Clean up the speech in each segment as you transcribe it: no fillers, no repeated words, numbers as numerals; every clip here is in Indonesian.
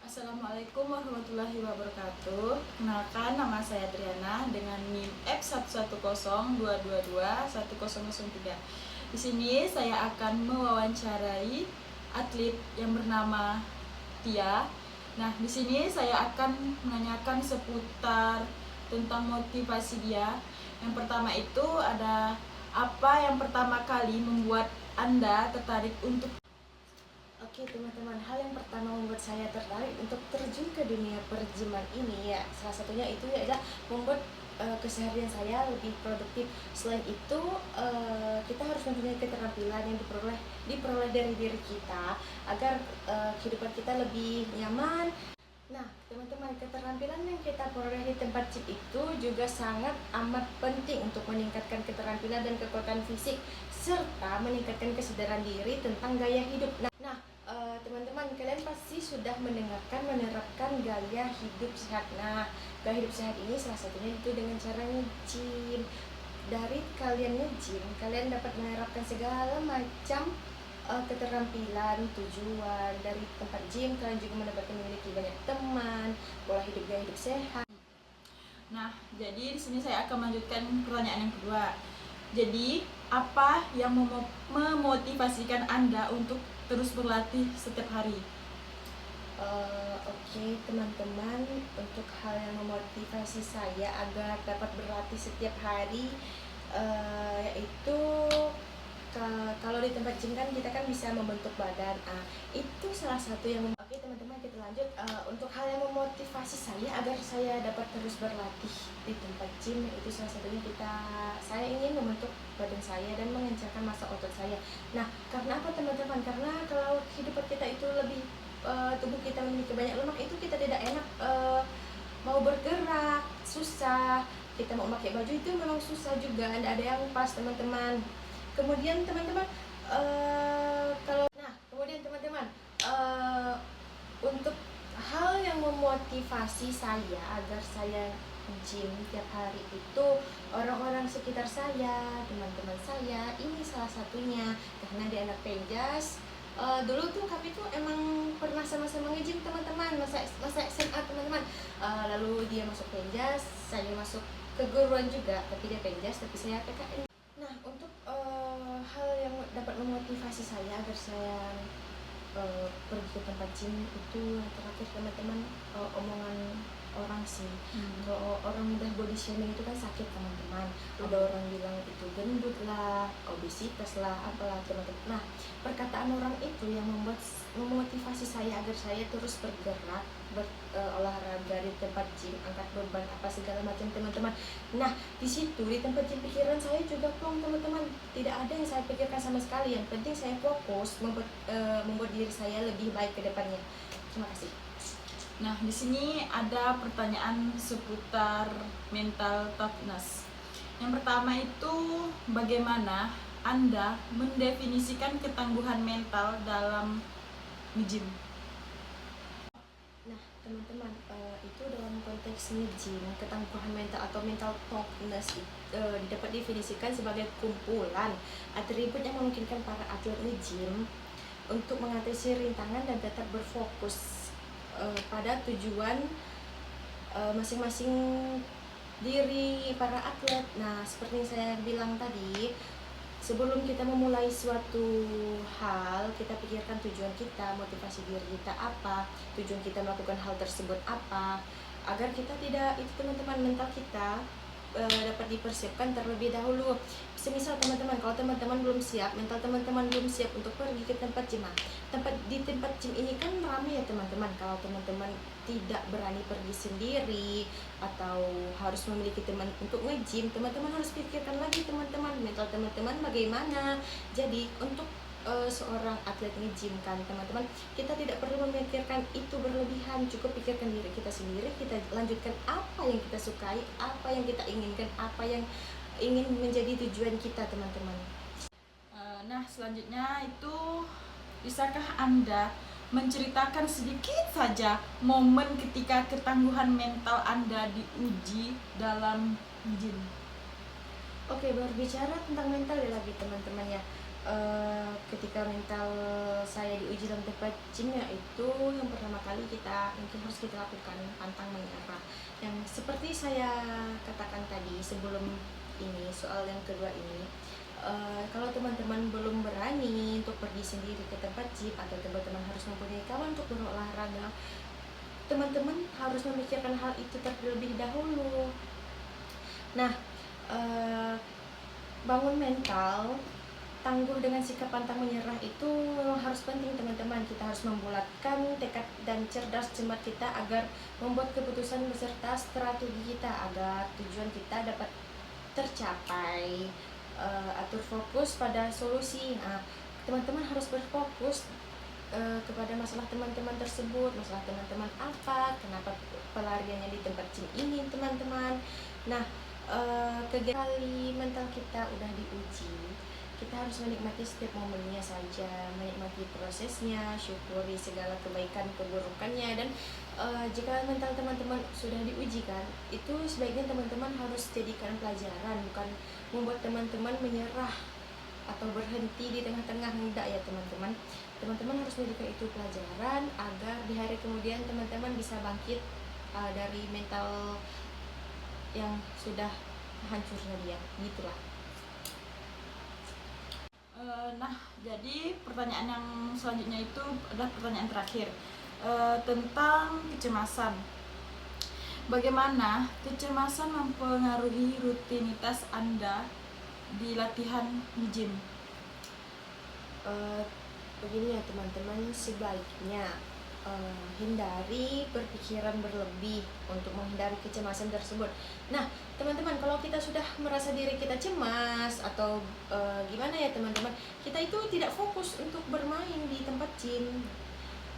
Assalamualaikum warahmatullahi wabarakatuh. Kenalkan, nama saya Triana dengan NIM F1102221003. Di sini saya akan mewawancarai atlet yang bernama Tia. Nah, di sini saya akan menanyakan seputar tentang motivasi dia. Yang pertama itu ada apa yang pertama kali membuat Anda tertarik untuk. Oke teman-teman, hal yang pertama membuat saya tertarik untuk terjun ke dunia perjiman ini ya salah satunya itu adalah membuat keseharian saya lebih produktif. Selain itu kita harus mempunyai keterampilan yang diperoleh dari diri kita agar kehidupan kita lebih nyaman. Nah teman-teman, keterampilan yang kita peroleh di tempat gym itu juga sangat amat penting untuk meningkatkan keterampilan dan kekuatan fisik serta meningkatkan kesadaran diri tentang gaya hidup. Teman-teman, kalian pasti sudah menerapkan gaya hidup sehat. Nah, gaya hidup sehat ini salah satunya itu dengan cara nge-gym. Dari kalian nge-gym, kalian dapat menerapkan segala macam keterampilan, tujuan dari tempat gym. Kalian juga mendapatkan memiliki banyak teman, pola hidup gaya hidup sehat. Nah, jadi di sini saya akan melanjutkan pertanyaan yang kedua. Jadi, apa yang memotivasikan Anda untuk terus berlatih setiap hari? Oke, teman-teman, untuk hal yang memotivasi saya agar dapat berlatih setiap hari, yaitu kalau di tempat gym kan kita kan bisa membentuk badan. Itu salah satu yang Oke teman-teman, kita lanjut. Untuk hal yang memotivasi saya agar saya dapat terus berlatih di tempat gym, itu salah satunya saya ingin membentuk badan saya dan mengencangkan massa otot saya. Nah, karena apa teman-teman? Karena kalau kehidupan kita itu lebih tubuh kita memiliki banyak lemak, itu kita tidak enak, mau bergerak susah, kita mau pakai baju itu memang susah juga, tidak ada yang pas teman-teman. Kemudian teman-teman, untuk hal yang memotivasi saya agar saya gym tiap hari itu orang-orang sekitar saya, teman-teman saya, ini salah satunya karena dia anak Penjas. Dulu tuh kami tuh emang pernah sama-sama nge-gym teman-teman, masa SMA teman-teman. Lalu dia masuk Penjas, saya masuk keguruan juga, tapi dia Penjas, tapi saya PKN. Nah, untuk hal yang dapat memotivasi saya agar saya pergi ke tempat gym itu yang terakhir teman-teman, omongan orang sih. Kalau orang udah body shaming itu kan sakit teman-teman. Ada orang bilang itu gendut lah, obesitas lah, apalah teman-teman. Nah, perkataan orang itu yang memotivasi saya agar saya terus bergerak, olahraga di tempat gym, angkat beban apa segala macam teman-teman. Nah, di situ di tempat gym pikiran saya juga plong teman-teman. Tidak ada yang saya pikirkan sama sekali. Yang penting saya fokus membuat diri saya lebih baik ke depannya. Terima kasih. Nah, di sini ada pertanyaan seputar mental toughness. Yang pertama itu, bagaimana Anda mendefinisikan ketangguhan mental dalam nge-gym? Nah, teman-teman, itu dalam konteks nge-gym, ketangguhan mental atau mental toughness dapat definisikan sebagai kumpulan atribut yang memungkinkan para atlet nge-gym untuk mengatasi rintangan dan tetap berfokus pada tujuan masing-masing diri para atlet. Nah, seperti yang saya bilang tadi, sebelum kita memulai suatu hal, kita pikirkan tujuan kita, motivasi diri kita apa, tujuan kita melakukan hal tersebut apa, agar kita tidak, itu teman-teman, mental kita dapat dipersiapkan terlebih dahulu. Semisal teman-teman, kalau teman-teman belum siap, mental teman-teman belum siap untuk pergi ke tempat gym. Di tempat gym ini kan ramai ya teman-teman. Kalau teman-teman tidak berani pergi sendiri atau harus memiliki teman untuk nge-gym, teman-teman harus pikirkan lagi teman-teman, mental teman-teman bagaimana. Jadi untuk seorang atlet nge-gym kan teman-teman, kita tidak perlu memikirkan itu berlebihan, cukup pikirkan diri kita sendiri, kita lanjutkan apa yang kita sukai, apa yang kita inginkan, apa yang ingin menjadi tujuan kita teman-teman. Nah, selanjutnya itu, bisakah Anda menceritakan sedikit saja momen ketika ketangguhan mental Anda diuji dalam gym? Oke, berbicara tentang mental ya lagi teman-teman ya. ketika mental saya diuji dalam tempat gym, yaitu yang pertama kali kita mungkin harus kita lakukan pantang menyerah. Yang seperti saya katakan tadi sebelum ini, soal yang kedua ini, kalau teman-teman belum berani untuk pergi sendiri ke tempat gym atau teman-teman harus mempunyai kawan untuk berolahraga, teman-teman harus memikirkan hal itu terlebih dahulu. Nah, bangun mental, tangguh dengan sikap pantang menyerah itu memang harus penting teman-teman. Kita harus membulatkan tekad dan cerdas cermat kita agar membuat keputusan beserta strategi kita agar tujuan kita dapat tercapai. Atur fokus pada solusi. Nah, teman-teman harus berfokus kepada masalah teman-teman tersebut. Masalah teman-teman apa, kenapa pelariannya di tempat gym ini teman-teman. Nah, kali mental kita udah diuji, kita harus menikmati setiap momennya saja, menikmati prosesnya, syukuri segala kebaikan keburukannya. Dan jika mental teman-teman sudah diuji kan, itu sebaiknya teman-teman harus jadikan pelajaran, bukan membuat teman-teman menyerah atau berhenti di tengah-tengah. Enggak ya teman-teman. Teman-teman harus menjadikan itu pelajaran agar di hari kemudian teman-teman bisa bangkit dari mental yang sudah hancurnya dia, gitulah. Nah, jadi pertanyaan yang selanjutnya itu adalah pertanyaan terakhir, tentang kecemasan. Bagaimana kecemasan mempengaruhi rutinitas Anda di latihan gym? Begini ya teman-teman, sebaiknya hindari berpikiran berlebih untuk menghindari kecemasan tersebut. Nah teman-teman, kalau kita sudah merasa diri kita cemas atau gimana ya teman-teman, kita itu tidak fokus untuk bermain di tempat gym.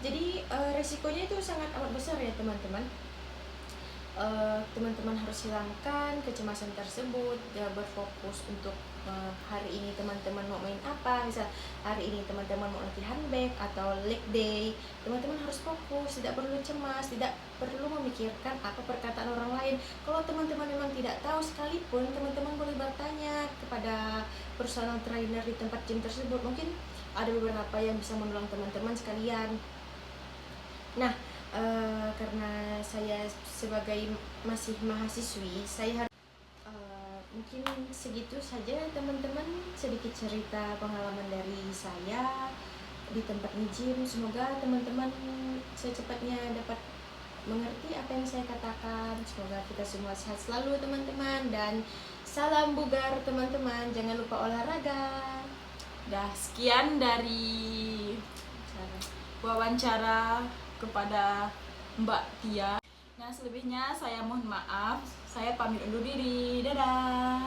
Jadi resikonya itu sangat amat besar ya teman-teman. Teman-teman harus hilangkan kecemasan tersebut, berfokus untuk hari ini teman-teman mau main apa. Misal hari ini teman-teman mau latihan back atau leg day, teman-teman harus fokus, tidak perlu cemas, tidak perlu memikirkan apa perkataan orang lain. Kalau teman-teman memang tidak tahu sekalipun, teman-teman boleh bertanya kepada personal trainer di tempat gym tersebut. Mungkin ada beberapa yang bisa menolong teman-teman sekalian. Nah, karena saya sebagai masih mahasiswi, saya harus mungkin segitu saja teman-teman, sedikit cerita pengalaman dari saya di tempat gym. Semoga teman-teman secepatnya dapat mengerti apa yang saya katakan. Semoga kita semua sehat selalu teman-teman, dan salam bugar teman-teman, jangan lupa olahraga. Dah, sekian dari wawancara kepada Mbak Tia. Nah, selebihnya saya mohon maaf. Saya pamit undur diri. Dadah.